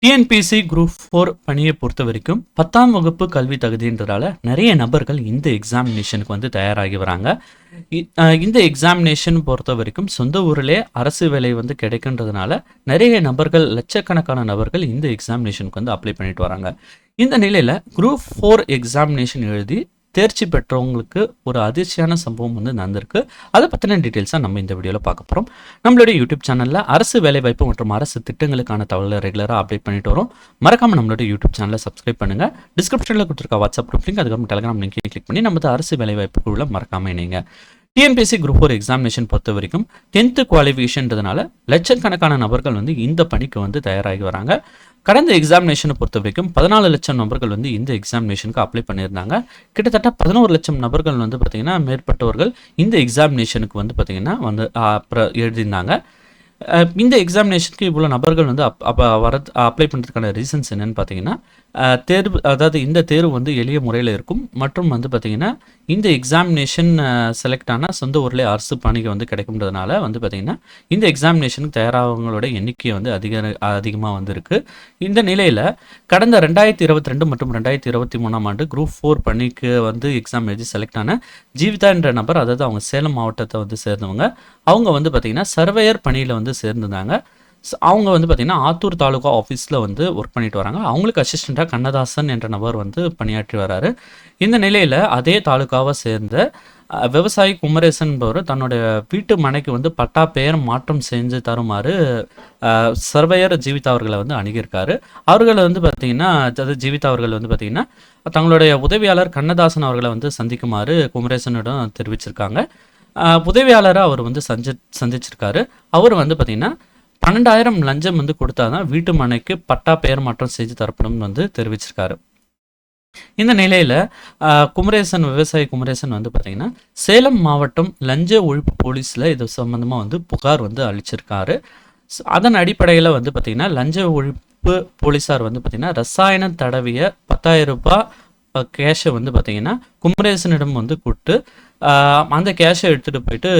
TNPSC group 4 பணியை பொறுத்த வரைக்கும் 10ஆம் வகுப்பு கல்வி தகுதின்றதால நிறைய நபர்கள் இந்த எக்ஸாமினேஷனுக்கு வந்து தயாராகி வராங்க. இந்த எக்ஸாமினேஷன் பொறுத்த வரைக்கும் சொந்த ஊரிலே அரசு வேலை வந்து கிடைக்கின்றதுனால நிறைய நபர்கள், லட்சக்கணக்கான நபர்கள் இந்த எக்ஸாமினேஷனுக்கு வந்து அப்ளை பண்ணிட்டு வராங்க. இந்த நிலையில் குரூப் 4 எக்ஸாமினேஷன் எழுதி தேர்ச்சி பெற்றவங்களுக்கு ஒரு அதிர்ச்சியான சம்பவம் வந்து நடந்திருக்கு. அதை பற்றின டீட்டெயில்ஸாக நம்ம இந்த வீடியோவில் பார்க்க போகிறோம். நம்மளுடைய யூடியூப் சேனலில் அரசு வேலைவாய்ப்பு மற்றும் அரசு திட்டங்களுக்கான தகவலை ரெகுலராக அப்டேட் பண்ணிட்டு வரோம். மறக்காமல் நம்மளுடைய யூடியூப் சேனலை சப்ஸ்கிரைப் பண்ணுங்கள். டிஸ்கிரிப்ஷனில் கொடுத்துருக்க வாட்ஸ்அப் குரூப் லிங்க், அதுக்கப்புறம் டெலிகிராம் லிங்க் கிளிக் பண்ணி நமது அரசு வேலைவாய்ப்பு குழுவில் மறக்காமல் இணைங்க. டிஎன்பிஎஸ்சி குரூப் 4 எக்ஸாமினேஷன் பொறுத்த வரைக்கும் 10th குவாலிஃபிகேஷன்றதுனால லட்சக்கணக்கான நபர்கள் வந்து இந்த பணிக்கு வந்து தயாராகி வராங்க. கடந்த எக்ஸாமினேஷனை பொறுத்த வரைக்கும் 14 லட்சம் நபர்கள் வந்து இந்த எக்ஸாமினேஷனுக்கு அப்ளை பண்ணியிருந்தாங்க. கிட்டத்தட்ட 11 லட்சம் நபர்கள் வந்து பார்த்திங்கன்னா மேற்பட்டவர்கள் இந்த எக்ஸாமினேஷனுக்கு வந்து பார்த்திங்கன்னா வந்து எழுதியிருந்தாங்க. இந்த எக்ஸாமினேஷனுக்கு இவ்வளோ நபர்கள் வந்து அப்ளை பண்ணுறதுக்கான ரீசன்ஸ் என்னென்னு பார்த்தீங்கன்னா, தேர்வு, அதாவது இந்த தேர்வு வந்து எளிய முறையில் இருக்கும் மற்றும் வந்து பார்த்திங்கன்னா இந்த எக்ஸாமினேஷன் செலக்ட் ஆனால் சொந்த ஊரில் அரசு பணிக்கு வந்து கிடைக்கும்ன்றதுனால வந்து பார்த்திங்கன்னா இந்த எக்ஸாமினேஷனுக்கு தயாராகவங்களோட எண்ணிக்கை வந்து அதிகமாக வந்து இருக்குது. இந்த நிலையில் கடந்த 2022 மற்றும் 2023ஆம் ஆண்டு குரூப் 4 பணிக்கு வந்து எக்ஸாம் எழுதி செலக்ட் ஆன ஜீவிதா என்ற நபர், அதாவது அவங்க சேலம் மாவட்டத்தை வந்து சேர்ந்தவங்க. அவங்க வந்து பார்த்திங்கன்னா சர்வேயர் பணியில் வந்து சேர்ந்துருந்தாங்க. அவங்க வந்து பார்த்திங்கன்னா ஆத்தூர் தாலுகா ஆஃபீஸில் வந்து ஒர்க் பண்ணிட்டு வராங்க. அவங்களுக்கு அசிஸ்டண்ட்டாக கண்ணதாசன் என்ற நபர் வந்து பணியாற்றி வராரு. இந்த நிலையில் அதே தாலுகாவை சேர்ந்த விவசாயி குமரேசன் என்பவர் தன்னுடைய வீட்டு மனைக்கு வந்து பட்டா பெயர் மாற்றம் செஞ்சு தருமாறு சர்வேயர் ஜீவிதா அவர்களை வந்து அணுகியிருக்காரு. அவர்களை வந்து பார்த்திங்கன்னா, அதாவது ஜீவிதா அவர்கள் வந்து பார்த்திங்கன்னா தங்களுடைய உதவியாளர் கண்ணதாசன் அவர்களை வந்து சந்திக்குமாறு குமரேசனிடம் தெரிவிச்சிருக்காங்க. உதவியாளரை அவர் வந்து சந்திச்சிருக்காரு. அவர் வந்து பார்த்திங்கன்னா 12,000 லஞ்சம் வந்து கொடுத்தாதான் வீட்டு மனைக்கு பட்டா பெயர் மாற்றம் செஞ்சு தரப்படும் வந்து தெரிவிச்சிருக்காரு. இந்த நிலையில் விவசாயி குமரேசன் வந்து பார்த்திங்கன்னா சேலம் மாவட்டம் லஞ்ச ஒழிப்பு போலீஸில் இது சம்மந்தமாக வந்து புகார் வந்து அளிச்சிருக்காரு. அதன் அடிப்படையில் வந்து பார்த்திங்கன்னா லஞ்ச ஒழிப்பு போலீஸார் வந்து பார்த்திங்கன்னா ரசாயனம் தடவிய 10,000 ரூபாய் கேஷை வந்து பார்த்திங்கன்னா குமரேசனிடம் வந்து கொடுத்து அந்த கேஷை எடுத்துகிட்டு போயிட்டு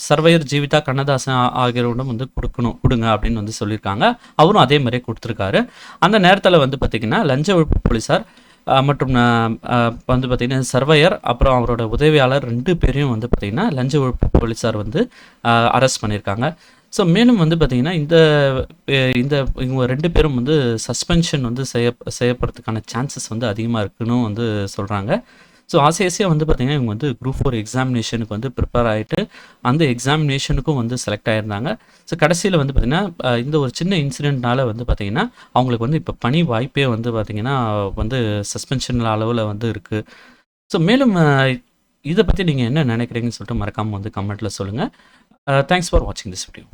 சர்வேயர் ஜீவிதா கண்ணதாசன் ஆகியோரிடம் வந்து கொடுங்க அப்படின்னு வந்து சொல்லியிருக்காங்க. அவரும் அதே மாதிரியே கொடுத்துருக்காரு. அந்த நேரத்தில் வந்து பார்த்திங்கன்னா லஞ்ச ஒழிப்பு போலீஸார் மற்றும் வந்து பார்த்திங்கன்னா சர்வேயர் அப்புறம் அவரோட உதவியாளர் 2 பேரையும் வந்து பார்த்திங்கன்னா லஞ்ச ஒழிப்பு போலீஸார் வந்து அரெஸ்ட் பண்ணியிருக்காங்க. ஸோ மேலும் வந்து பார்த்திங்கன்னா இவங்க 2 பேரும் வந்து சஸ்பென்ஷன் வந்து செய்யப்படுறதுக்கான சான்சஸ் வந்து அதிகமாக இருக்குன்னு வந்து சொல்கிறாங்க. ஸோ ஆசையாக வந்து பார்த்திங்கன்னா இவங்க வந்து குரூப் 4 எக்ஸாமினேஷனுக்கு வந்து ப்ரிப்பேர் ஆகிட்டு அந்த எக்ஸாமினேஷனுக்கும் வந்து செலக்ட் ஆகியிருந்தாங்க. ஸோ கடைசியில் வந்து பார்த்திங்கன்னா இந்த ஒரு சின்ன இன்சிடென்ட்னால வந்து பார்த்திங்கன்னா அவங்களுக்கு வந்து இப்போ பணி வாய்ப்பே வந்து பார்த்திங்கன்னா வந்து சஸ்பென்ஷன் அளவில் வந்து இருக்குது. ஸோ மேலும் இதை பற்றி நீங்கள் என்ன நினைக்கிறீங்கன்னு சொல்லிட்டு மறக்காமல் வந்து கமெண்ட்டில் சொல்லுங்கள். தேங்க்ஸ் ஃபார் வாட்சிங் திஸ் வீடியோ.